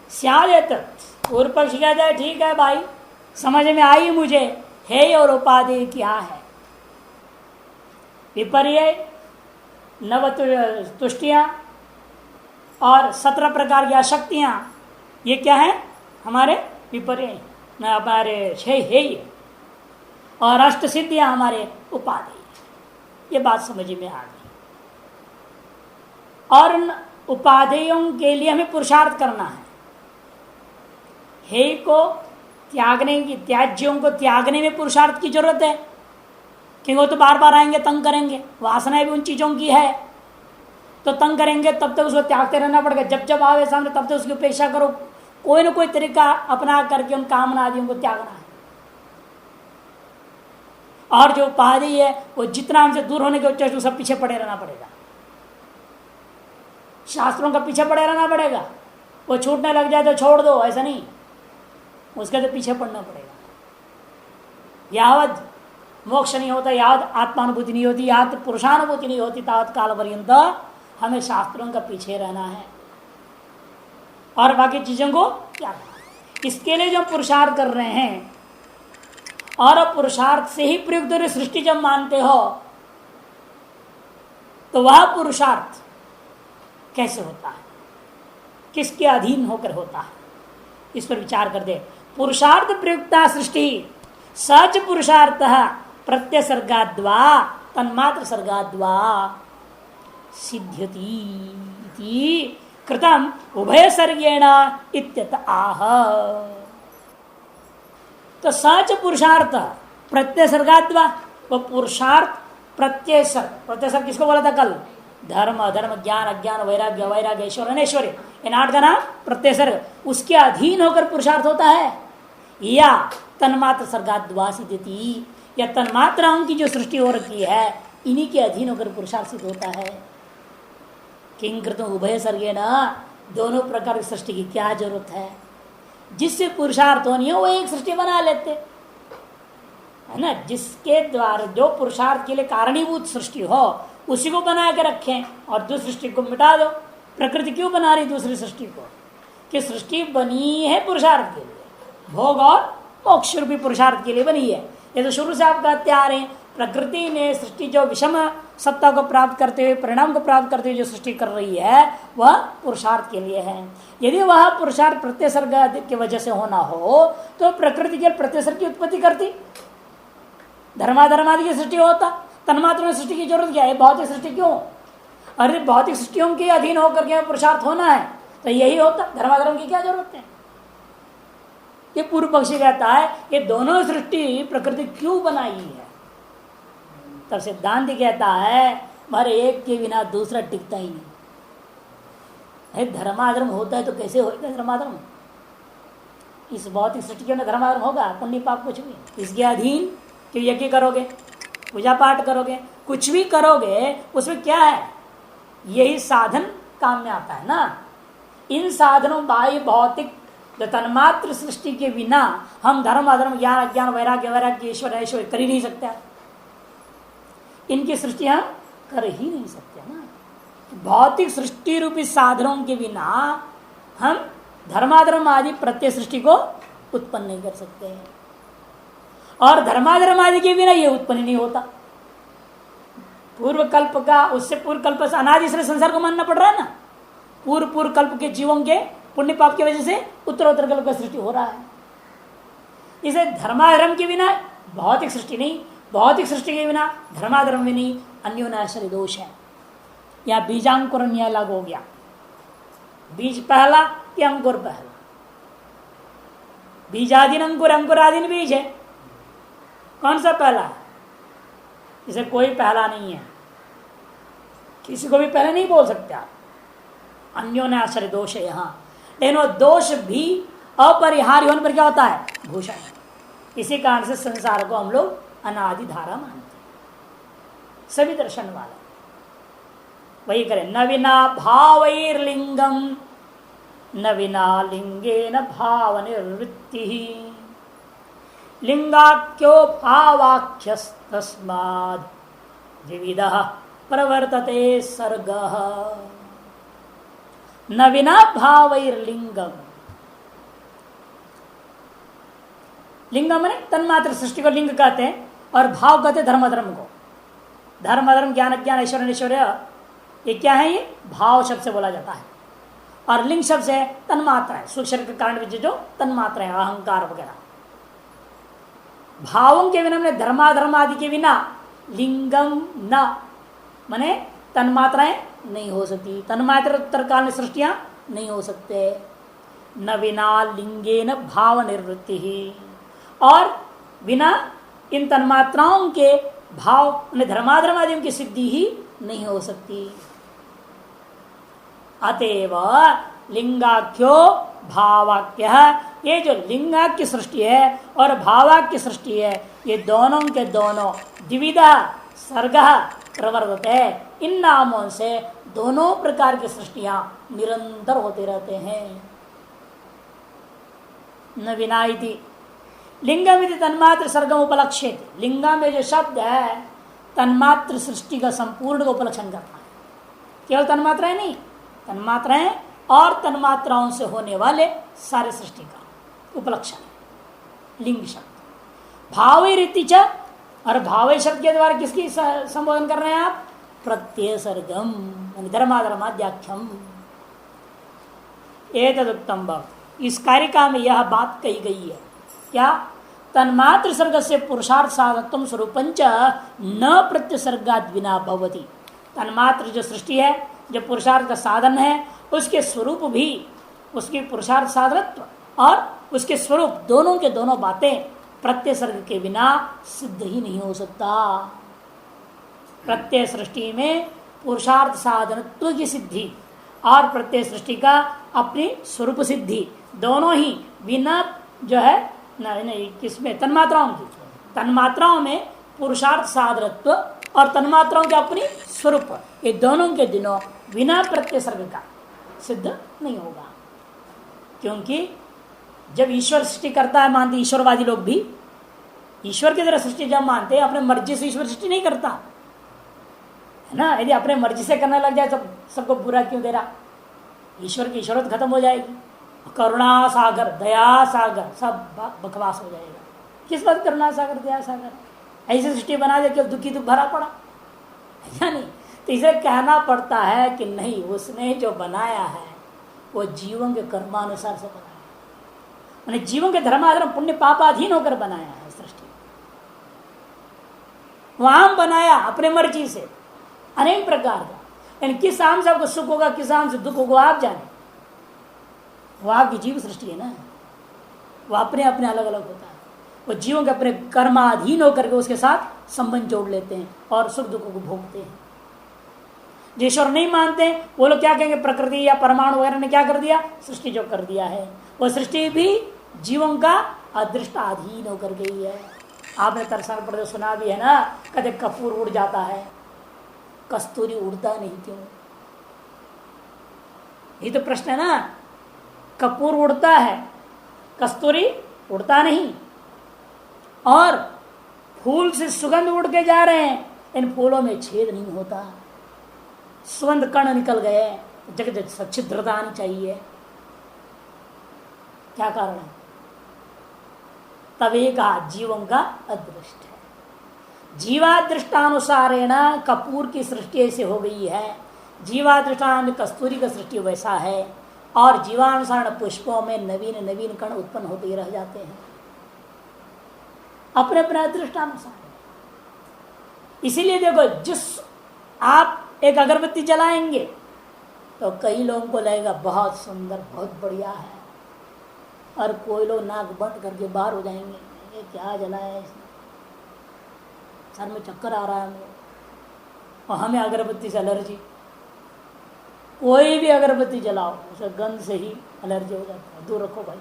स्यादेत पूर्व पक्ष कहता है ठीक है भाई, समझ में आई मुझे, हे और उपाधि क्या है। विपर्य नव तुष्टियां और 17 प्रकार की अशक्तियां, ये क्या है हमारे विपर्य, न हमारे हे और अष्ट सिद्धियां हमारे उपाधि। ये बात समझ में आ गई। और उन उपाधियों के लिए हमें पुरुषार्थ करना है। हे को त्यागने की, त्याज्यों को त्यागने में पुरुषार्थ की जरूरत है, क्योंकि वो तो बार बार आएंगे, तंग करेंगे। वासनाएं भी उन चीजों की है, तो तंग करेंगे, तब तक उसको त्यागते रहना पड़ेगा। जब जब आवे सामने तब तक उसकी उपेक्षा करो, कोई ना कोई तरीका अपना करके उन कामना आदियों को त्यागना है। और जो उपाधि है वो जितना हमसे दूर होने के उच्च सब पीछे पड़े रहना पड़ेगा, शास्त्रों का पीछे पड़े रहना पड़ेगा। वो छूटने लग जाए तो छोड़ दो, ऐसा नहीं, उसके तो पीछे पड़ना पड़ेगा। यावत मोक्ष नहीं होता, यावत आत्मानुभूति नहीं होती, यावत पुरुषानुभूति नहीं होती, तावत काल पर्यंत हमें शास्त्रों का पीछे रहना है और बाकी चीजों को त्यागना। इसके लिए जो पुरुषार्थ कर रहे हैं, और पुरुषार्थ से ही प्रयुक्त सृष्टि जब मानते हो, तो वह पुरुषार्थ कैसे होता है, किसके अधीन होकर होता है, इस पर विचार कर दे। पुरुषार्थ प्रयुक्ता सृष्टि सच पुरुषार्थ प्रत्यसर्गाद्वा तन्मात्र सर्गाद्वा सिद्ध्यति कृतम उभय सर्गेण इत्यत आह। तो सच पुरुषार्थ प्रत्यसर्गाद्वा, वो पुरुषार्थ प्रत्यसर्ग, प्रत्यसर्ग किसको बोला था कल? धर्म अधर्म ज्ञान अज्ञान वैराग्य वैराग्य ऐश्वर्य अनैश्वर्य, इन 8 का नाम प्रत्यसर्ग। उसके अधीन होकर पुरुषार्थ होता है, या तन्मात्र सर्गाद्वा सिद्ध्यति, या तन्मात्राओं की जो सृष्टि हो रखी है इन्हीं के अधीन होकर पुरुषार्थ सिद्ध होता है। किं कृतं उभय सर्गेण, दोनों प्रकार की सृष्टि की क्या जरूरत है? जिससे पुरुषार्थ होनी हो वो एक सृष्टि बना लेते है ना। जिसके द्वारा जो पुरुषार्थ के लिए कारणीभूत सृष्टि हो उसी को बना के रखें और दूसरी सृष्टि को मिटा दो। प्रकृति क्यों बना रही दूसरी सृष्टि को? कि सृष्टि बनी है पुरुषार्थ के लिए, भोग और मोक्ष रूपी पुरुषार्थ के लिए बनी है। ये तो शुरू से आप कहते आ रहे हैं, प्रकृति ने सृष्टि जो विषम सत्ता को प्राप्त करते हुए, परिणाम को प्राप्त करते हुए जो सृष्टि कर रही है वह पुरुषार्थ के लिए है। यदि वह पुरुषार्थ प्रत्यसर्ग की वजह से होना हो तो प्रकृति के प्रत्यसर्ग की उत्पत्ति करती, धर्माधर्मादि की सृष्टि होता। तन्मात्र में सृष्टि की जरूरत क्या है? भौतिक सृष्टि क्यों? अरे भौतिक सृष्टियों के अधीन होकर के पुरुषार्थ होना है तो यही होता, धर्माधर्म की क्या जरूरत है? ये पूर्व पक्षी कहता है ये दोनों सृष्टि प्रकृति क्यों बनाई है? तब सिद्धांत कहता है हमारे एक के बिना दूसरा टिकता ही नहीं। धर्माधर्म होता है तो कैसे होगा धर्माधर्म? इस भौतिक सृष्टि के अंदर धर्माधर्म होगा? पुण्य पाप कुछ भी इसके अधीन। कि यज्ञ करोगे, पूजा पाठ करोगे, कुछ भी करोगे, उसमें क्या है? यही साधन काम में आता है ना। इन साधनों बाह्य भौतिक तन्मात्र सृष्टि के बिना हम धर्म अधर्म ज्ञान अज्ञान वैराग्य वैराग्य ईश्वर ऐश्वर्य कर ही नहीं सकते। इनकी सृष्टि हम कर ही नहीं सकते ना। भौतिक सृष्टि रूपी साधनों के बिना हम धर्माधर्म आदि प्रत्यय सृष्टि को उत्पन्न नहीं कर सकते हैं, और धर्माधर्म आदि के बिना ये उत्पन्न नहीं होता। पूर्व कल्प का, उससे पूर्व कल्प से अनादि से संसार को मानना पड़ रहा है ना। पूर्व कल्प के जीवों के पुण्य पाप की वजह से उत्तरोत्तर कल्प का सृष्टि हो रहा है। इसे धर्माधर्म के बिना भौतिक सृष्टि नहीं, भौतिक सृष्टि के बिना धर्माधर्म भी नहीं, अन्योन्याश्रय दोष है। या बीजांकुर न्याय लागू हो गया। बीज पहला कि अंकुर पहला? बीजाधीन अंकुर, अंकुराधीन बीज है। कौन सा पहला है? इसे कोई पहला नहीं है, किसी को भी पहले नहीं बोल सकते आप। अन्योन्याश्रय दोष है यहाँ। लेकिन वो दोष भी अपरिहार्य होने पर क्या होता है? भूषण। इसी कारण से संसार को हम लोग अनादि धारा मानते हैं, सभी दर्शन वाले वही करें। न विना भावैर्लिंगम न विना लिंगे न भाव निवृत्ति लिंगाख्यो भावाख्यस्तस्माद् द्विविधः प्रवर्तते सर्गः। न विना भावैर्लिंगम, लिंग मैंने तन्मात्र सृष्टि को लिंग कहते हैं, और भाव कहते हैं धर्म धर्म को। धर्म धर्म ज्ञान ज्ञान ऐश्वर्य ऐश्वर्य ये क्या है? ये भाव शब्द से बोला जाता है। और लिंग शब्द से तन्मात्रा है, सूक्ष्म के कारण जो तन्मात्रा है, अहंकार वगैरह। भावों के बिना मैंने धर्माधर्म आदि के बिना लिंगम न माने तन्मात्राएं नहीं हो सकती। तन्मात्र उत्तर काल में सृष्टियां नहीं हो सकते। न बिना लिंगे न भाव निवृत्ति ही, और बिना इन तन्मात्राओं के भाव धर्माधर्म आदि की सिद्धि ही नहीं हो सकती। अतएव लिंगाख्यो भावाक्य, ये जो लिंगाख्य सृष्टि है और भावाक्य सृष्टि है, ये दोनों के दोनों द्विविधा सर्ग प्रवर्तते। इन नामों से दोनों प्रकार की सृष्टियां निरंतर होते रहते हैं। न विनायति लिंगम यदि तन्मात्र सर्गम उपलक्षित, लिंगा में जो शब्द है तन्मात्र सृष्टि का संपूर्ण को उपलक्षण करता है। केवल तन्मात्राएं नहीं, तन्मात्राएं और तन्मात्राओं से होने वाले सारे सृष्टि का उपलक्षण लिंग शब्द। भावे रीति च, और भावे शब्द के द्वारा किसकी संबोधन कर रहे हैं आप? प्रत्यय सर्गम धर्माधर्माद्याख्यम। एतदुक्तम भाव, इस कारिका में यह बात कही गई है। क्या? तन्मात्र सर्ग से पुरुषार्थ साधकत्व स्वरूपंच न प्रत्यसर्गाद विना भवति। तन्मात्र जो सृष्टि है, जो पुरुषार्थ का साधन है, उसके स्वरूप भी, उसकी पुरुषार्थ साधनत्व और उसके स्वरूप दोनों के दोनों बातें प्रत्यय सर्ग के बिना सिद्ध ही नहीं हो सकता। प्रत्यय सृष्टि में पुरुषार्थ साधनत्व की सिद्धि और प्रत्यय सृष्टि का अपनी स्वरूप सिद्धि दोनों ही बिना जो है नहीं किसमें? तन्मात्राओं की। तन्मात्राओं में पुरुषार्थ साधनत्व और तन्मात्राओं के अपनी स्वरूप, ये दोनों के दिनों बिना प्रत्यय सर्ग का सिद्ध नहीं होगा। क्योंकि जब ईश्वर सृष्टि करता है, मानते ईश्वरवादी लोग भी ईश्वर की तरह सृष्टि जब मानते हैं, अपने मर्जी से ईश्वर सृष्टि नहीं करता है ना। यदि अपने मर्जी से करने लग जाए तो सबको बुरा क्यों दे रहा? ईश्वर की ईश्वरत खत्म हो जाएगी, करुणा सागर दया सागर सब बकवास हो जाएगा। किस बात करुणा सागर दया सागर? ऐसी सृष्टि बना दे कि दुखी दुख भरा पड़ा है नहीं। तो इसे कहना पड़ता है कि नहीं, उसने जो बनाया है वो जीवों के कर्मानुसार से बनाया, मैंने जीवों के धर्माधर्म पुण्य पापाधीन होकर बनाया है सृष्टि। वहां बनाया अपने मर्जी से अनेक प्रकार का, यानी किस आम से आपको सुख होगा, किस आम से दुख होगा आप जाने। वो आपकी जीव सृष्टि है ना, वो अपने अपने अलग अलग होता है। वो जीवों के अपने कर्माधीन होकर के उसके साथ संबंध जोड़ लेते हैं और सुख दुखों को भोगते हैं। जो ईश्वर नहीं मानते वो लोग क्या कहेंगे? प्रकृति या परमाणु वगैरह ने क्या कर दिया? सृष्टि जो कर दिया है, वो सृष्टि भी जीवों का अदृष्टाधीन होकर गई है। आपने तरसान पर सुना भी है ना, कदे कपूर उड़ जाता है, कस्तूरी उड़ता नहीं क्यों? ये तो प्रश्न है ना। कपूर उड़ता है, कस्तूरी उड़ता नहीं। और फूल से सुगंध उड़ के जा रहे हैं, इन फूलों में छेद नहीं होता, सुगंध कण निकल गए, जगह जगह सच्छिद्रता आनी चाहिए। क्या कारण है? तभी कहा जीवों का अदृष्ट है। जीवादृष्टानुसारेण कपूर की सृष्टि ऐसे हो गई है, जीवादृष्टान कस्तूरी का सृष्टि वैसा है, और जीवानुसार पुष्पों में नवीन नवीन कण उत्पन्न होते ही रह जाते हैं अपने अपने अदृष्टानुसार। इसीलिए देखो, जिस आप एक अगरबत्ती जलाएंगे तो कई लोगों को लगेगा बहुत सुंदर, बहुत बढ़िया है, और कोई लोग नाक बंद करके बाहर हो जाएंगे, ये क्या जलाया है इसने, सर में चक्कर आ रहा है हमें, और हमें अगरबत्ती से एलर्जी। कोई भी अगरबत्ती जलाओ उसे गंध से ही एलर्जी हो जाती है, दूर रखो भाई।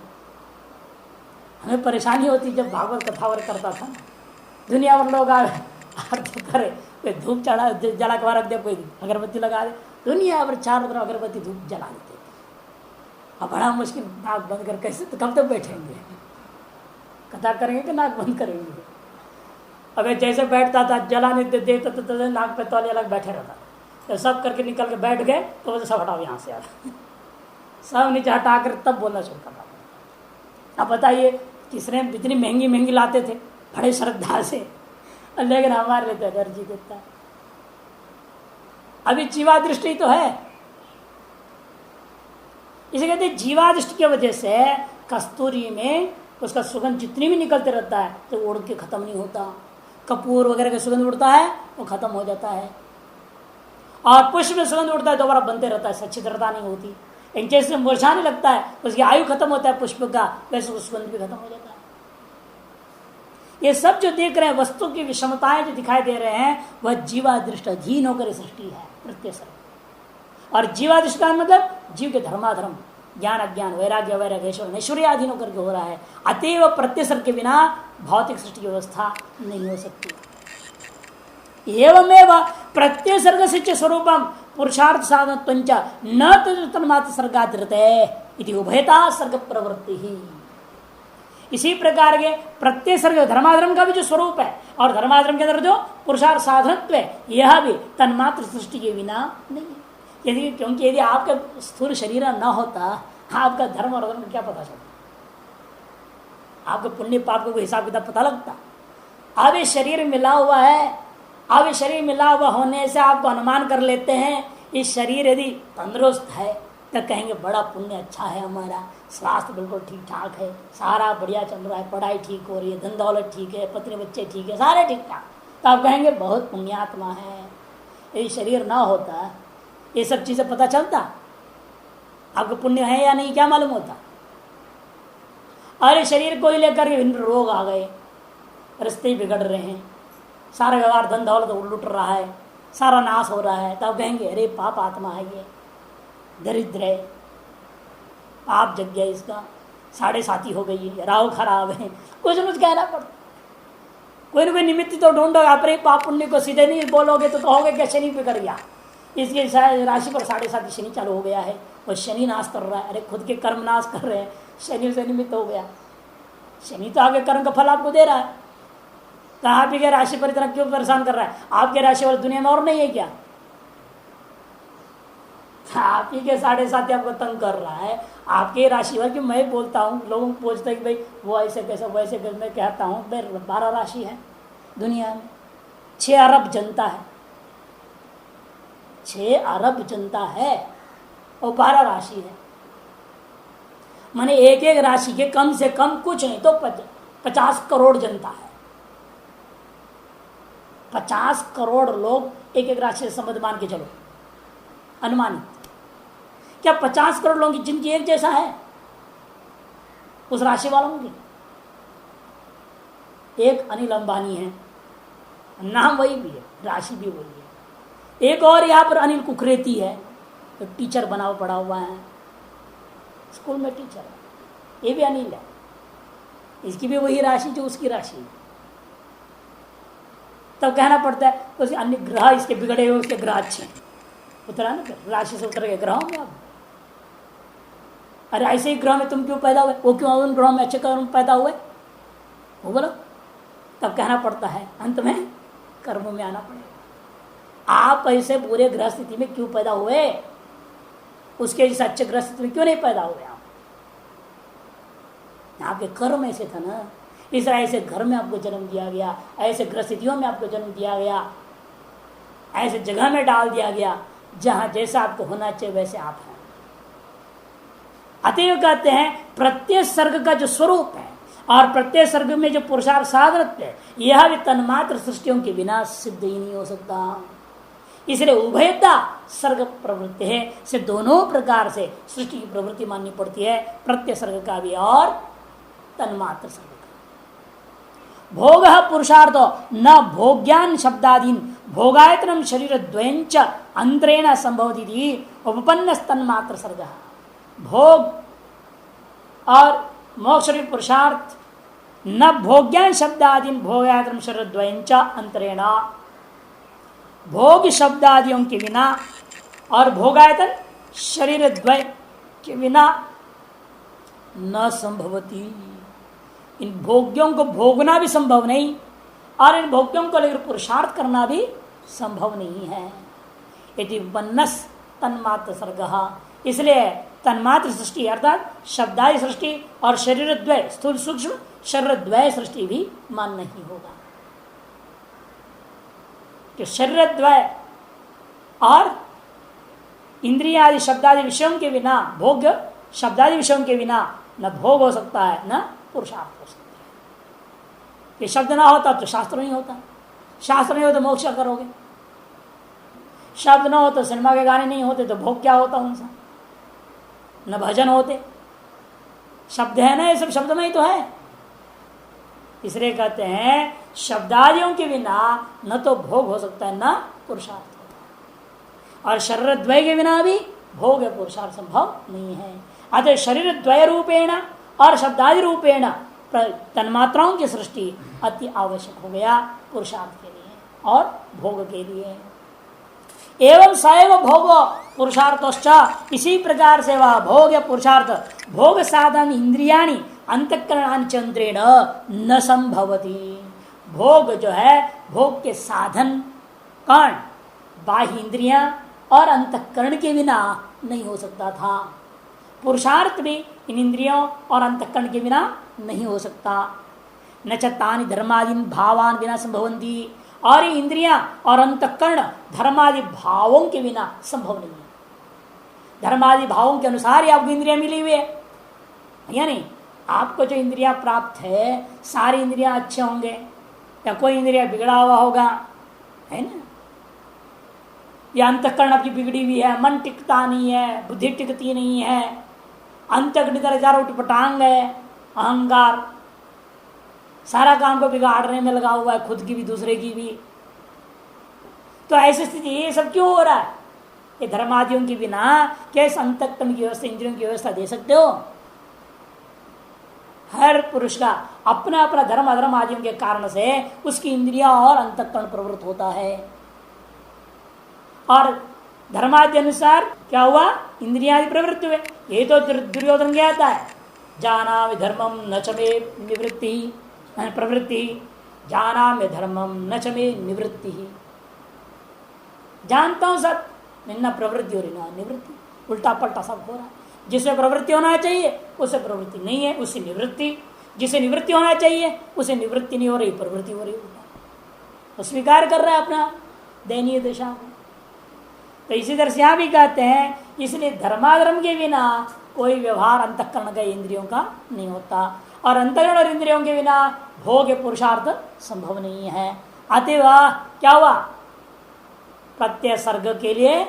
हमें परेशानी होती जब भागवत कथावर करता था, दुनिया भर लोग आरती करे, कोई धूप चढ़ा जला के रख दे, कोई अगरबत्ती लगा दे, दुनिया भर चारों तरफ अगरबत्ती धूप जला देते थे। अब बड़ा मुश्किल, नाक बंद कर कैसे, तो कब तक बैठेंगे? कथा करेंगे कि नाक बंद करेंगे? अगर जैसे बैठता था जलाने देता तो नाक पे तौलिया लग बैठे रहता, तो सब करके निकल के बैठ गए तो सब हटाओ यहाँ से, यार सब नीचे हटा कर तब बोलना शुरू करना। अब बताइए, किसने इतनी महंगी महंगी लाते थे बड़े श्रद्धा से, लेकिन हमारे लिए तो एलर्जी देता है। अभी जीवा दृष्टि तो है, इसे कहते हैं जीवा दृष्टि की वजह से कस्तूरी में उसका सुगंध जितनी भी निकलते रहता है तो उड़ के खत्म नहीं होता। कपूर वगैरह का सुगंध उड़ता है वो खत्म हो जाता है, और पुष्प में सुगंध उड़ता है दोबारा बनते रहता है, सच्छिद्रता नहीं होती। एक जैसे मुरझाने लगता है, उसकी आयु खत्म होता है पुष्प का, वैसे सुगंध भी खत्म हो जाता है। ये सब जो देख रहे हैं वस्तु की विषमताएं जो दिखाई दे रहे हैं वह जीवादृष्ट अधीन होकर सृष्टि है प्रत्यय सर्ग। और जीवादृष्ट का मतलब जीव के धर्माधर्म, ज्ञान अज्ञान, वैराग्य वैराग्य, ऐश्वर्य अधीन होकर के हो रहा है। अतएव प्रत्यय सर्ग के बिना भौतिक सृष्टि की व्यवस्था नहीं हो सकती। एवमेव प्रत्यय सर्ग से स्वरूपम पुरुषार्थ साधन न तन्मात्र सर्गाधृते इति उभयता सर्ग प्रवृत्ति ही। इसी प्रकार के प्रत्यय सर्ग धर्माधर्म का भी जो स्वरूप है और धर्माधर्म के अंदर जो पुरुषार्थ साधनत्व है यह भी तन्मात्र सृष्टि के बिना नहीं है। यदि क्योंकि यदि आपका स्थूल शरीर न होता आपका धर्म और अधर्म क्या पता चलता, आपका पुण्य पाप का कोई हिसाब किताब पता लगता। अब ये शरीर मिला हुआ है, अब ये शरीर मिला हुआ होने से आपको अनुमान कर लेते हैं इस शरीर यदि तंदुरुस्त है तो कहेंगे बड़ा पुण्य अच्छा है, हमारा स्वास्थ्य बिल्कुल ठीक ठाक है, सारा बढ़िया चल रहा है, पढ़ाई ठीक हो रही है, धन दौलत ठीक है, पत्नी बच्चे ठीक है, सारे ठीक ठाक, तो आप कहेंगे बहुत पुण्यात्मा है। यदि शरीर ना होता ये सब चीजें पता चलता, आपको पुण्य है या नहीं क्या मालूम होता। अरे शरीर को ही लेकर के रोग आ गए, रिश्ते बिगड़ रहे हैं, सारा व्यवहार धन दौलत लुट रहा है, सारा नाश हो रहा है, तब कहेंगे अरे पाप आत्मा है, ये दरिद्र है, पाप जग गया इसका, साढ़े साथी हो गई है, राहु खराब है, कुछ न कुछ कहना पड़ता। कोई ना कोई निमित्त तो ढूंढो, अपने पाप पुण्य को सीधे नहीं बोलोगे तो कहोगे क्या शनि बिगड़ गया, इसके राशि पर साढ़े साथी शनि चालू हो गया है और शनि नाश कर रहा है। अरे खुद के कर्म नाश कर रहे हैं, शनि से निमित्त हो गया। शनि तो आगे कर्म का फल आपको दे रहा है, तो आप ही के राशि पर इतना क्यों परेशान कर रहा है? आपके राशि वाले दुनिया में और नहीं है क्या? आप ही के साढ़े साथी आपको तंग कर रहा है, आपके राशि वाले। मैं बोलता हूँ, लोगों को पूछते हैं कि भाई वो ऐसे कैसे वैसे कैसे, मैं कहता हूँ भाई 12 राशि है दुनिया में, 6 अरब जनता है, 6 अरब जनता है और 12 राशि है। माने एक एक राशि के कम से कम कुछ नहीं तो 50 करोड़ जनता है। 50 करोड़ लोग एक एक राशि से संबंध मान के चलो, अनुमानित। क्या 50 करोड़ लोगों की जिंदगी एक जैसा है उस राशि वालों की? एक अनिल अंबानी है, नाम वही भी है, राशि भी वही है। एक और यहाँ पर अनिल कुकरेती है, तो टीचर बना पड़ा हुआ है, स्कूल में टीचर है, ये भी अनिल है, इसकी भी वही राशि जो उसकी राशि है। तब कहना पड़ता है उसके अन्य ग्रह इसके बिगड़े हुए, उसके ग्रह अच्छे हैं, उतरा ना राशि से उतर गए ग्रहों में। अब अरे ऐसे ही ग्रह में तुम क्यों पैदा हुए, वो क्यों उन ग्रहों में अच्छे कर्म पैदा हुए, वो बोलो। तब कहना पड़ता है अंत में कर्मों में आना पड़ेगा। आप ऐसे बुरे ग्रह स्थिति में क्यों पैदा हुए, उसके जैसे अच्छे ग्रह स्थिति में क्यों नहीं पैदा हुए आप? आपके कर्म ऐसे था ना, इस तरह ऐसे घर में आपको जन्म दिया गया, ऐसे ग्रह स्थितियों में आपको जन्म दिया गया, ऐसे जगह में डाल दिया गया जहां जैसा आपको होना चाहिए वैसे आप हैं। अतएव कहते हैं प्रत्येक सर्ग का जो स्वरूप है और प्रत्येक सर्ग में जो पुरुषार्थ साधन है यह भी तन्मात्र सृष्टियों के बिना सिद्ध ही नहीं हो सकता। इसलिए उभयता सर्ग प्रवृत्ति है, से दोनों प्रकार से सृष्टि की प्रवृत्ति माननी पड़ती है, प्रत्येक सर्ग का भी और तन्मात्र सर्ग का। भोग पुरुषार्थ न भोग्यान शब्दादीन भोगायतनम शरीर द्वयंच अंतरेण संभवती उपपन्न तन्मात्र सर्ग। भोग और मोक्ष पुरुषार्थ न भोग्यान शब्दादीन भोगायतनम शरीर द्वयंच अंतरेण, भोग शब्दादियों के बिना और भोगायतन शरीर द्वय के बिना न संभवती। इन भोग्यों को भोगना भी संभव नहीं और इन भोग्यों को लेकर पुरुषार्थ करना भी संभव नहीं है। यदि वन्नस तन्मात्र सर्ग, इसलिए तन्मात्र सृष्टि अर्थात शब्दादि सृष्टि और शरीर द्वय स्थूल सूक्ष्म शरीर द्वय सृष्टि भी मान नहीं होगा। कि शरीर द्वय और इंद्रियादि शब्दादि विषयों के बिना भोग शब्दादि विषयों के बिना न भोग हो सकता है न पुरुषार्थ हो सकता है। ये शब्द ना होता तो शास्त्र नहीं होता, शास्त्र नहीं हो तो मोक्ष करोगे, शब्द ना हो तो सिनेमा के गाने नहीं होते तो भोग क्या होता उनसे, न भजन होते। शब्द है ना, ये सब शब्द में ही तो है। इसलिए कहते हैं शब्दादियों के बिना न तो भोग हो सकता है न पुरुषार्थ होता है, और शरीर द्वय के बिना भी भोग या पुरुषार्थ संभव नहीं है। अतः शरीर द्वय रूपेण और शब्दादि रूपेण तन्मात्राओं की सृष्टि अति आवश्यक हो गया पुरुषार्थ के लिए और भोग के लिए। एवं सैव भोग पुरुषार्थोश्च, इसी प्रकार से वह भोग या पुरुषार्थ भोग साधन इंद्रियाणि अंतःकरणानि चंद्रेण न संभवति। भोग जो है भोग के साधन कर्ण बाह्य इंद्रियां और अंतःकरण के बिना नहीं हो सकता था। पुरुषार्थ भी इन इंद्रियों और अंतःकरण के बिना नहीं हो सकता। न चानि धर्मादीन भावान बिना संभवंती, और ये इंद्रियां और अंतःकरण धर्मादि भावों के बिना संभव नहीं है। धर्मादि भावों के अनुसार ही आपको इंद्रियां मिली हुई है, यानी आपको जो इंद्रियां प्राप्त है सारी इंद्रियां अच्छे होंगे या कोई इंद्रिया बिगड़ा हुआ होगा, है ना, या अंतःकरण आपकी बिगड़ी हुई है, मन टिकता नहीं है, बुद्धि टिकती नहीं है, अंतःकरण तरह चारों उठपटांग है, अहंकार सारा काम को बिगाड़ने में लगा हुआ है, खुद की भी दूसरे की भी। तो ऐसी स्थिति ये सब क्यों हो रहा है? ये धर्मादियों के बिना कैसे अंतःकरण की व्यवस्था इंद्रियों की व्यवस्था दे सकते हो? हर पुरुष का अपना अपना धर्म अधर्म आदियों के कारण से उसकी इंद्रिया और अंतःकरण प्रवृत्त होता है, और धर्मादि अनुसार क्या हुआ, इंद्रिया प्रवृत्ति हुए। ये तो दुर्योधन कहता है जानामि धर्मम न च मे निवृत्ति प्रवृत्ति, जानामि धर्मम न च मे निवृत्ति। जानता हूं सब, न प्रवृत्ति हो रही ना निवृत्ति, उल्टा पलटा सब हो रहा है। जिसे प्रवृत्ति होना चाहिए उसे प्रवृत्ति नहीं है, उससे निवृत्ति, जिसे निवृत्ति होना चाहिए उसे निवृत्ति नहीं हो रही, प्रवृत्ति हो रही, वो स्वीकार कर रहा है अपना दयनीय दशा को। तो इसी तरह से यहां भी कहते हैं इसलिए धर्माधर्म के बिना कोई व्यवहार अंतःकरण का इंद्रियों का नहीं होता, और अंतःकरण और इंद्रियों के बिना भोग पुरुषार्थ संभव नहीं है। अतएव क्या हुआ, प्रत्यय सर्ग के लिए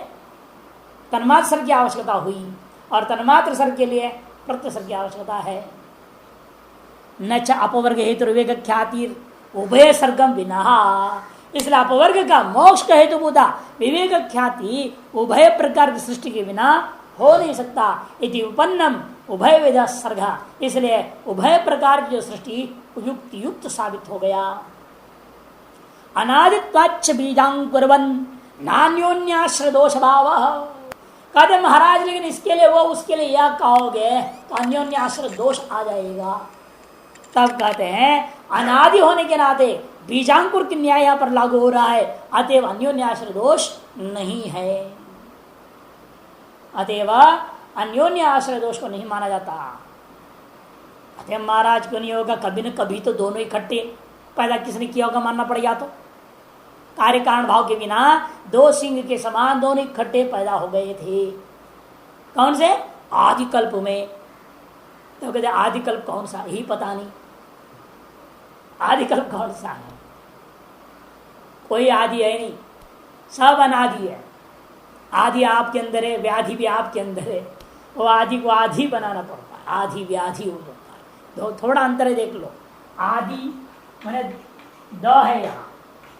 तन्मात्र सर्ग की आवश्यकता हुई, और तन्मात्र सर्ग के लिए प्रत्यय सर्ग की आवश्यकता है। न च अपवर्ग हेतु विवेक ख्याति उभय सर्गम बिना, इसलिए अपवर्ग का मोक्ष का हेतु बुधा विवेक ख्याति उभय प्रकार की सृष्टि के बिना हो नहीं सकता। इति उपन्नम उभय वेद सर्ग, इसलिए उभय प्रकार की जो सृष्टि युक्त युक्त साबित हो गया। अनादित्वाच्च बीजांकुरवन नान्योन्याश्रय दोष भाव, कहते महाराज लेकिन इसके लिए वो उसके लिए यह कहोगे तो अन्योन्याश्रय दोष आ जाएगा। तब कहते हैं अनादि होने के नाते बीजांकुर की न्याय यहां पर लागू हो रहा है, अतएव अन्योन्याश्रय दोष नहीं है। अतएव अन्योन्य आश्रय दोष को नहीं माना जाता। अतएव महाराज को नहीं होगा, कभी न कभी तो दोनों इकट्ठे पैदा किसने किया होगा मानना पड़ेगा। तो कार्य कारण भाव के बिना दो सिंह के समान दोनों इकट्ठे पैदा हो गए थे। कौन से? आदिकल्प में। तो कहते आदिकल्प कौन सा, यही पता नहीं आदिकल्प कौन सा है। कोई आदि है नहीं, सब अनादि है। आदि आपके अंदर है, व्याधि भी आपके अंदर है। वो आदि को आदि बनाना पड़ता है, आदि व्याधि हो जाता है। थोड़ा अंतर है, देख लो। आदि मैंने द है यहाँ,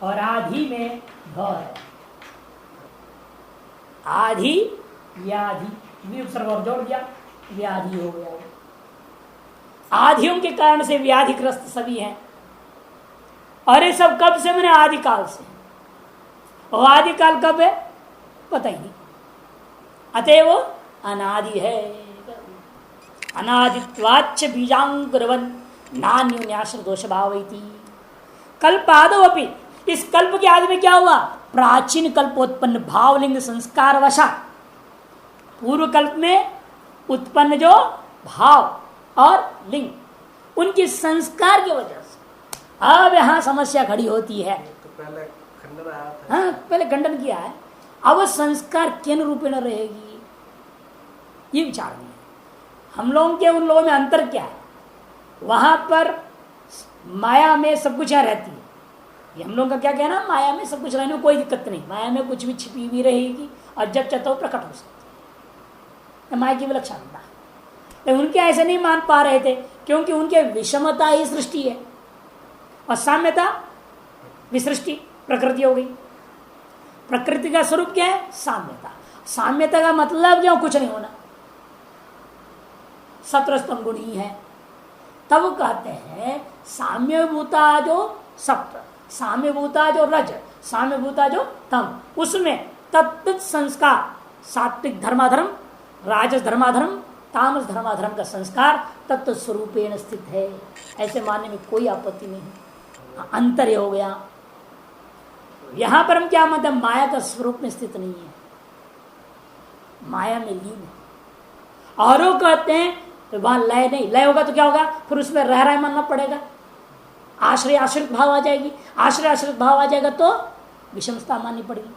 और आधि में ध है। आधि व्याधि उपसर्ग जोड़ दिया, व्याधि हो गया। आधियों के कारण से व्याधिग्रस्त सभी हैं। और ये सब कब से? मैंने आदिकाल से। और आदिकाल कब है पता ही नहीं, अतएव वो अनादि है। अनादित्वाच्च बीजांकुरवन नान्योन्याश्रय दोष भावैति। कल्प आदौ अपि, इस कल्प के आदि में क्या हुआ? प्राचीन कल्पोत्पन्न भावलिंग संस्कार वशा। पूर्व कल्प में उत्पन्न जो भाव और लिंग, उनके संस्कार की वजह से अब यहां समस्या खड़ी होती है। तो पहले खंडन आया था। हाँ, पहले खंडन किया है। अब संस्कार किन रूपेण रहेगी, ये विचार नहीं है। हम लोगों के उन लोगों में अंतर क्या है? वहां पर माया में सब कुछ यहाँ रहती है। ये हम लोगों का क्या कहना, माया में सब कुछ रहने में कोई दिक्कत नहीं, माया में कुछ भी छिपी हुई रहेगी और जब चाहता हो प्रकट हो सकती है, माया की विलक्षणता है। लेकिन उनके ऐसे नहीं मान पा रहे थे, क्योंकि उनके विषमता ही सृष्टि है और साम्यता विसृष्टि, प्रकृति हो गई। प्रकृति का स्वरूप क्या है? साम्यता। साम्यता का मतलब जो कुछ नहीं होना, सत्रस्तम गुण ही है। तब वो कहते हैं साम्यभूता जो सप्त, साम्यभूता जो रज, साम्यभूता जो तम, उसमें तत्त संस्कार, सात्विक धर्माधर्म, राजस धर्माधर्म, तामस धर्माधर्म का संस्कार तत्व स्वरूपेण स्थित है। ऐसे मानने में कोई आपत्ति नहीं है। अंतर हो गया। यहां पर हम क्या मतलब, माया का स्वरूप में स्थित नहीं है, माया में लीन है। और वो कहते हैं तो वहां लय नहीं, लय होगा तो क्या होगा, फिर उसमें रह रहा मानना पड़ेगा। आश्रय आश्रित भाव आ जाएगी, आश्रय आश्रित भाव आ जाएगा तो विषमता माननी पड़ेगी,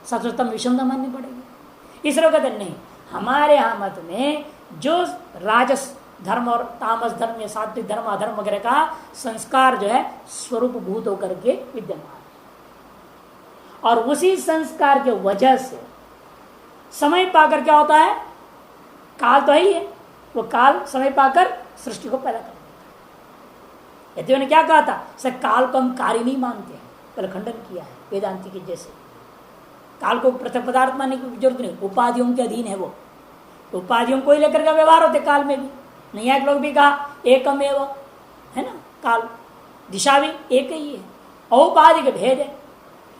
सत्वतम विषमता माननी पड़ेगी। इसलिए कहते नहीं, हमारे यहां मत में जो राजस धर्म और तामस धर्म या सात्विक धर्म अधर्म वगैरह का संस्कार जो है स्वरूप भूत होकर के विद्यमान है, और उसी संस्कार के वजह से समय पाकर क्या होता है, काल तो ही है, वो काल समय पाकर सृष्टि को पैदा कर देता है। यदि उन्होंने क्या कहा था, सर काल को हम कार्य नहीं मानते हैं, पहले खंडन किया है वेदांति के जैसे। काल को पृथक पदार्थ मानने की जरूरत नहीं, उपाधियों के अधीन है वो, उपाधियों को ही लेकर का व्यवहार होते काल में भी। नैयायिक लोग भी कहा एकम एव है ना, काल दिशा भी एक ही है, औपाधिक भेद है।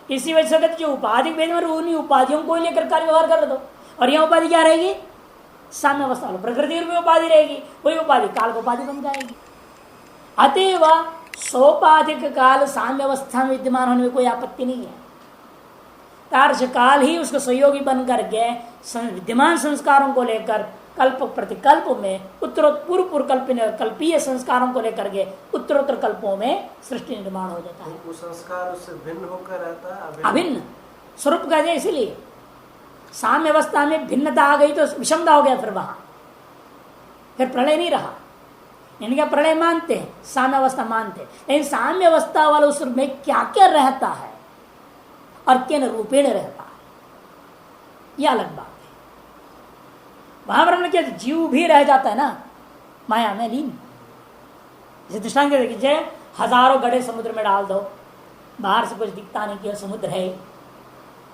इसी वजह से जो उपाधिक भेद में उन्हीं उपाधियों को ही लेकर कार्य व्यवहार कर दो, और यह उपाधि क्या रहेगी, साम्य अवस्था, प्रकृति में उपाधि रहेगी, वही उपाधि काल को उपाधि बन जाएगी। अतएव सोपाधिक काल साम्य अवस्था में विद्यमान होने में कोई आपत्ति नहीं है। तार्श काल ही उसको सहयोगी बन करके विद्यमान संस्कारों को लेकर कल्प प्रतिकल्प में उत्तरोत्तर पूर्व कल्पीय संस्कारों को लेकर के उत्तरोत्तर कल्पों में सृष्टि निर्माण हो जाता है। वो संस्कार उससे भिन्न होकर रहता है, अभिन्न स्वरूप का है। इसीलिए साम्य अवस्था में भिन्नता आ गई तो विषमता हो गया, फिर वहां फिर प्रलय नहीं रहा। इनका प्रलय मानते हैं, साम्य अवस्था मानते हैं, लेकिन साम्य अवस्था वाला उस में क्या क्या रहता है और किन रूपेण रहता है, यह अलग बात है। वहां पर हमने क्या, जीव भी रह जाता है ना माया में लीन। जैसे दृष्टांत देखिए, हजारों घड़े समुद्र में डाल दो, बाहर से कुछ दिखता नहीं कि समुद्र है,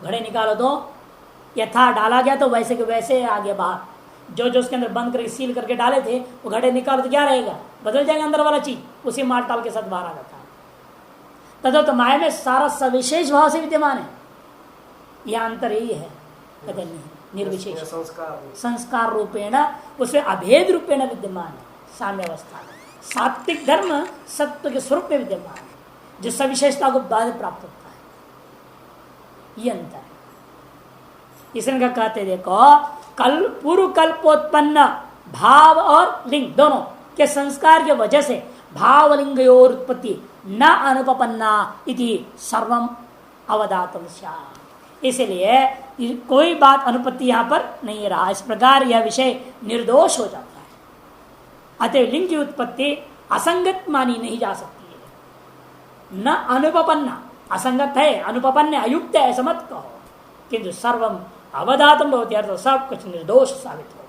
घड़े निकालो तो यथा डाला गया तो वैसे के वैसे आ गया बाहर। जो जो उसके अंदर बंद करके सील करके डाले थे वो घड़े निकालो तो क्या रहेगा, बदल जाएगा अंदर वाला चीज, उसी माल टाल के साथ बाहर आ जाता है। तथा तो माया में सारा सविशेष भाव से विद्यमान है, यह अंतर यही है, कहते नहीं निर्विशेष संस्कार रूपेण उसमें अभेद रूपेण विद्यमान है। साम्य अवस्था में सात्विक धर्म सत्व के स्वरूप में विद्यमान है, जो सविशेषता को बाद प्राप्त होता है, ये अंतर है। इसलिए कहते देखो, कल पूर्व कल्पोत्पन्न भाव और लिंग दोनों के संस्कार के वजह से भावलिंग और उत्पत्ति न अनुपन्ना इति सर्वम अवधातम स्यात्। इसलिए कोई बात अनुपत्ति यहां पर नहीं रहा, इस प्रकार यह विषय निर्दोष हो जाता है। अतः लिंग की उत्पत्ति असंगत मानी नहीं जा सकती है, न अनुपन्ना, असंगत है, अनुपन्न अयुक्त है ऐसा मत कहो, किंतु सर्वम अवधातम होती है, तो सब कुछ निर्दोष साबित हो।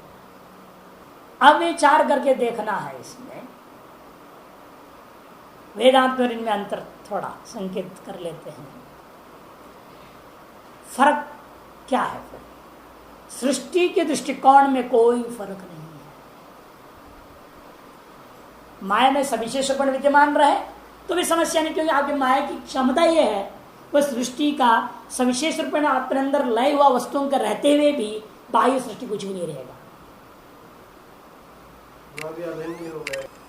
अब विचार करके देखना है, इसमें वेदांत और इनमें अंतर थोड़ा संकेत कर लेते हैं। फर्क क्या है? फिर सृष्टि के दृष्टिकोण में कोई फर्क नहीं है। माया में सविशेष गुण विद्यमान रहे तो भी समस्या नहीं, क्योंकि आपकी माया की क्षमता यह है वह सृष्टि का सविशेष रूप में अपने अंदर लय हुआ वस्तुओं के रहते हुए भी बाह्य सृष्टि कुछ भी नहीं रहेगा,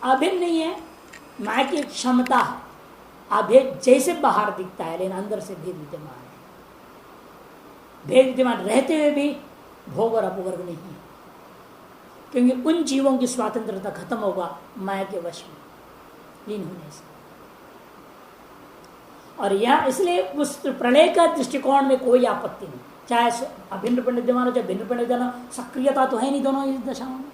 अभिन्न नहीं है। माया की क्षमता है, अभेद जैसे बाहर दिखता है लेकिन अंदर से भेद विद्यमान है। भेद विद्यमान रहते हुए भी भोग और अपवर्ग नहीं है, क्योंकि उन जीवों की स्वतंत्रता खत्म होगा माया के वश में लीन होने से। और यह इसलिए उस प्रलय का दृष्टिकोण में कोई आपत्ति नहीं, चाहे अभिन्न पिंड विद्यमान हो चाहे भिन्न पिंड विद्यमान, सक्रियता तो है नहीं दोनों इस दशाओं में।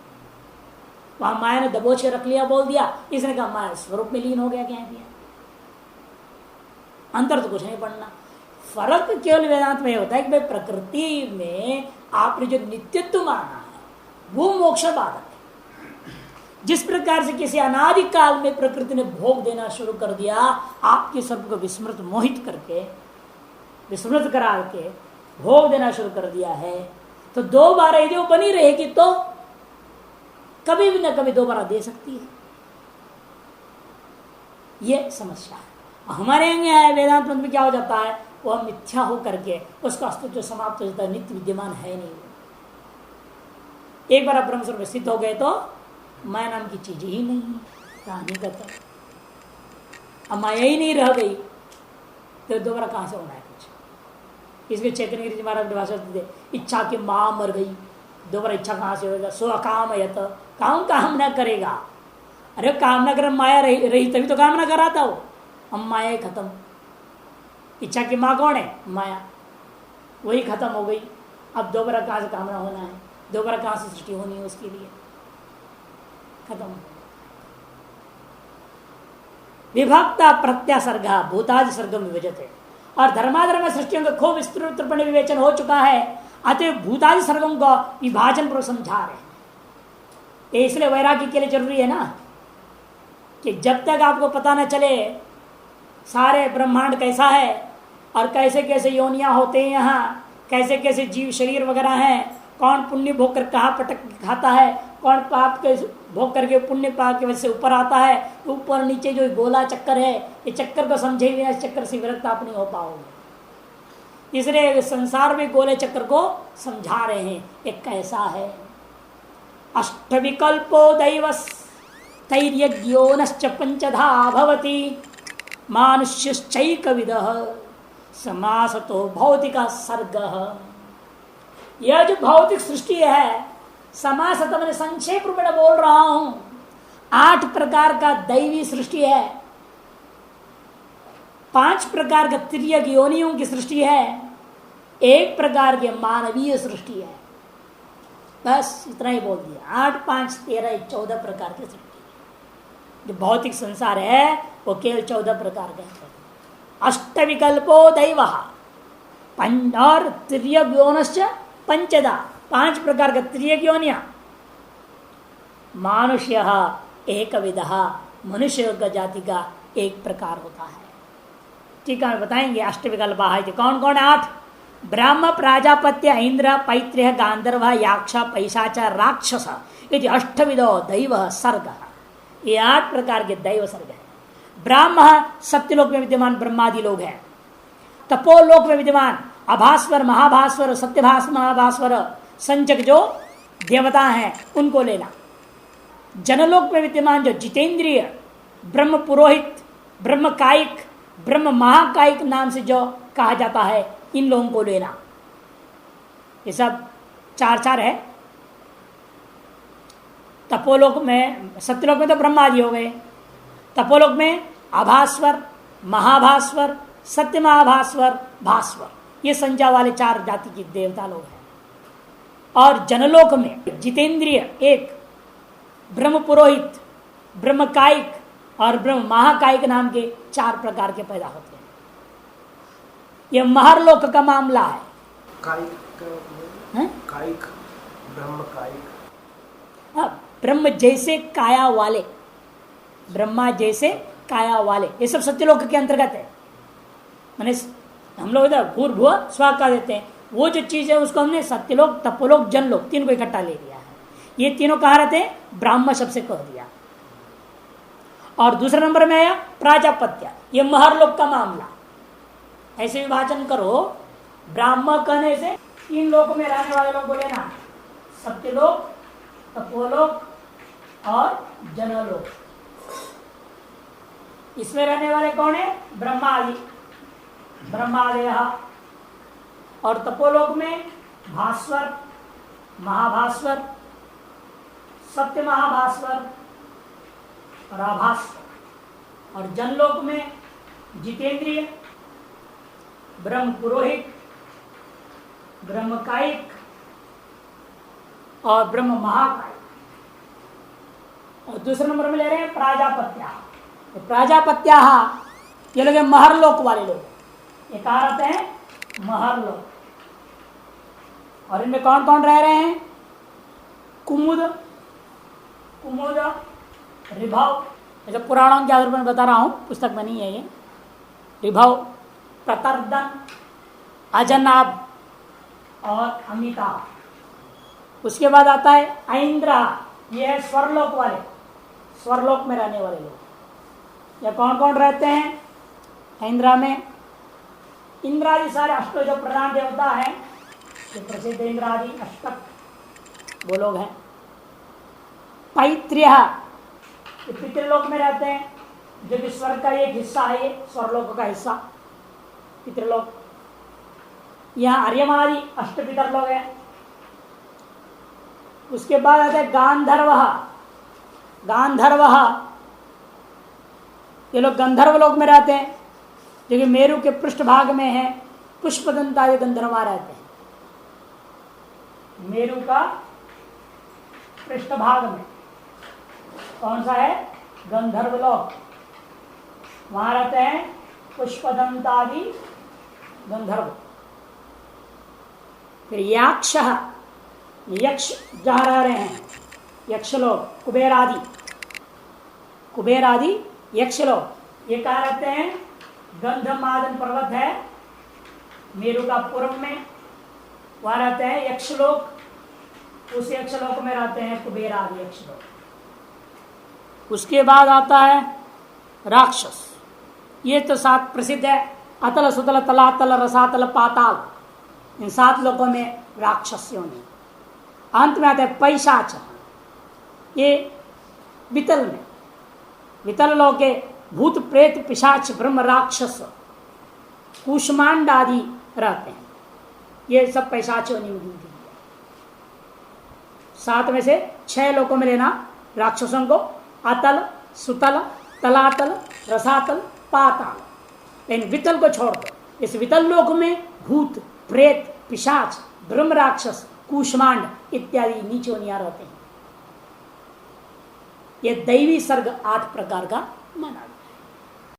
वहां माया ने दबोच के रख लिया, बोल दिया, इसने कहा माया स्वरूप में लीन हो गया, कह दिया। अंतर तो कुछ नहीं पड़ना। फर्क केवल वेदांत में होता है कि भाई प्रकृति में आपने जो नित्यत्व माना है वो मोक्ष बाधक है। जिस प्रकार से किसी अनादि काल में प्रकृति ने भोग देना शुरू कर दिया, आपके सब को विस्मृत मोहित करके विस्मृत करा के भोग देना शुरू कर दिया है, तो दो बार यदि वो बनी रहेगी तो कभी भी न कभी दोबारा दे सकती है। ये समस्या है। हमारे यहाँ वेदांत मत में क्या हो जाता है, वह मिथ्या हो करके उसका अस्तित्व समाप्त हो जाता है, नित्य विद्यमान है नहीं। एक बार ब्रह्म स्वरूप सिद्ध हो गए तो माया नाम की चीज ही नहीं है, कहानी खत्म। अब माया ही नहीं रह गई तो दोबारा कहां से होना है कुछ। इसमें चैतन्य गिरी महाराज भाषा थे, इच्छा की मां मर गई, दोबारा इच्छा कहां से होगा। स्व काम है तो काम कामना करेगा। अरे कामना कर माया रही तभी तो कामना कराता हो। अब माया ही खत्म। इच्छा की माँ कौन है? माया। वही खत्म हो गई। अब दोबारा कहां से कामना होना है, दोबारा कहां से सृष्टि होनी है उसके लिए, खत्म। विभक्ता प्रत्यासर्गा भूतादि सर्गम विभजते। और धर्माधर्म सृष्टियों का खूब विस्तृत विवेचन हो चुका है, अतः भूतादि सर्गों का विभाजन पर समझा रहे हैं। इसलिए वैराग्य के लिए जरूरी है ना कि जब तक आपको पता न चले सारे ब्रह्मांड कैसा है और कैसे कैसे योनियां होते हैं, यहाँ कैसे कैसे जीव शरीर वगैरह हैं, कौन पुण्य भोग कर कहाँ पटक खाता है, कौन पाप के भोग करके पुण्य पाप की वजह से ऊपर आता है, ऊपर नीचे जो गोला चक्कर है, ये चक्कर को समझे बिना इस चक्कर से विरक्त आप नहीं हो पाओगे। इसलिए संसार में गोले चक्कर को समझा रहे हैं ये कैसा है। अष्ट विकल्पो दैवस तैर्यज्ञोनश्च पंचधा भवति मानुष्यश्चैकविदः समासतो भौतिक सर्ग। यह जो भौतिक सृष्टि है, समासत मैंने संक्षेप रूप में बोल रहा हूं, 8 प्रकार का दैवी सृष्टि है, 5 प्रकार का तिर्यक योनियों की सृष्टि है, 1 प्रकार के मानवीय सृष्टि है। बस इतना ही बोल दिया। 8, 5, 13, 14 प्रकार की सृष्टि। जो भौतिक संसार है वो केवल 14 प्रकार का है। अष्ट विकल्पो दैव और तिर्यक योनश्च पंचदा, 5 प्रकार का तिर्यक योनिया। मानुष्य एक विधा, मनुष्य का जाति का एक प्रकार होता है। ठीक है, बताएंगे अष्ट विकल्प है कौन कौन है। 8 ब्रह्म प्राजापत्य इंद्र पैत्र्य गांधर्व याक्ष पैशाच राक्षस यदि अष्टविदो दैव सर्ग। ये 8 प्रकार के दैव सर्ग है। ब्राह्म सत्यलोक में विद्यमान ब्रह्मादि लोग हैं, तपोलोक में विद्यमान अभास्वर महाभास्वर सत्यभास महाभास्वर संचक जो देवता हैं उनको लेना। जनलोक में विद्यमान जो जितेंद्रिय ब्रह्म पुरोहित ब्रह्म कायिक ब्रह्म महाकायिक नाम से जो कहा जाता है इन लोगों को लेना। ये सब 4 है। तपोलोक में सत्यलोक में तो ब्रह्मादि हो गए, तपोलोक में आभास्वर महाभास्वर सत्य महाभास्वर भास्वर, ये संज्ञा वाले 4 जाति के देवता लोग हैं। और जनलोक में जितेंद्रिय 1, ब्रह्म पुरोहित ब्रह्म कायिक और ब्रह्म महाकायिक नाम के 4 प्रकार के पैदा होते हैं। यह महरलोक का मामला है। कायिक ब्रह्म कायिक, ब्रह्म जैसे काया वाले, ब्रह्मा जैसे काया वाले, ये सब सत्यलोक के अंतर्गत है। मैंने हम लोग इधर भूर्भुव स्वा का देते हैं, वो जो चीज है उसको हमने सत्यलोक तपोलोक जनलोक 3 को इकट्ठा ले लिया है। ये तीनों कहाँ रहते हैं? ब्राह्मण शब्द से कह दिया। और दूसरे नंबर में आया प्राजापत्य, ये महरलोक का मामला। ऐसे विभाजन करो, ब्राह्मण कहने से 3 लोक में रहने वाले लोग बोले ना, सत्यलोक तपोलोक और जनलोक। इसमें रहने वाले कौन है? ब्रह्मादि ब्रह्मादय। और तपोलोक में भास्वर महाभास्वर सत्य महाभास्वर और आभास्वर, और जनलोक में जितेंद्रिय, ब्रह्म पुरोहित, ब्रह्म कायिक और ब्रह्म महाकायिक। और दूसरे नंबर में ले रहे हैं प्राजापत्या। तो प्राजापत्या ये लोग महरलोक वाले लोग, ये कहा रहते हैं महरलोक। और इनमें कौन कौन रह रहे हैं? कुमुद, कुमुद, ऋभव, जैसे पुराणों के आधार पर बता रहा हूं, पुस्तक में नहीं है ये। ऋभव, प्रतर्दन, अजनाभ और अमिताभ। उसके बाद आता है ऐन्द्रा, ये है स्वरलोक वाले, स्वरलोक में रहने वाले लोग। या कौन कौन रहते हैं ऐन्द्रा में? इंद्रादि सारे अष्टो जो प्रधान देवता है, जो प्रसिद्ध इंद्रादि अष्टक वो लोग हैं। पैत्र्य, ये पितृलोक में रहते हैं, जो कि स्वर्ग का एक हिस्सा है, ये स्वरलोक का हिस्सा पितृलोक। यहाँ आर्यमादि अष्ट पितर लोग हैं। उसके बाद आता है गांधर्व, गांधर्व ये लोग गंधर्व लोक में रहते हैं, जो कि मेरु के पृष्ठभाग में है। पुष्पदंता ये गंधर्वा रहते हैं मेरु का पृष्ठभाग में। कौन सा है? गंधर्व लोक, वहां रहते हैं पुष्पदंतादि गंधर्व। फिर याक्ष, यक्ष जहां रह रहे हैं, यक्ष लोग, कुबेरादि, कुबेरादि यक्ष लोग, ये कहा रहते हैं गंधमादन पर्वत है मेरु का पूर्व में, वहां रहते हैं यक्ष लोग। उस यक्ष लोक में रहते हैं कुबेरादि यक्ष लोग। उसके बाद आता है राक्षस, ये तो 7 प्रसिद्ध है, अतल सुतल तलातल रसातल पाताल, इन 7 लोकों में राक्षसियों ने। अंत में आता है पैशाच, ये वितल में, वितल लोक के भूत प्रेत पिशाच ब्रह्म राक्षस कूष्मांड आदि रहते हैं। ये सब पैशाचियों ने उनको दिया। 7 में से 6 लोकों में लेना राक्षसों को, अतल सुतल तलातल रसातल पाताल। लेकिन वितल को छोड़ दो, इस वितल लोक में भूत प्रेत पिशाच ब्रह्म राक्षस कूष्मांड इत्यादि नीचोनिया रहते हैं। यह दैवी सर्ग 8 प्रकार का माना गया।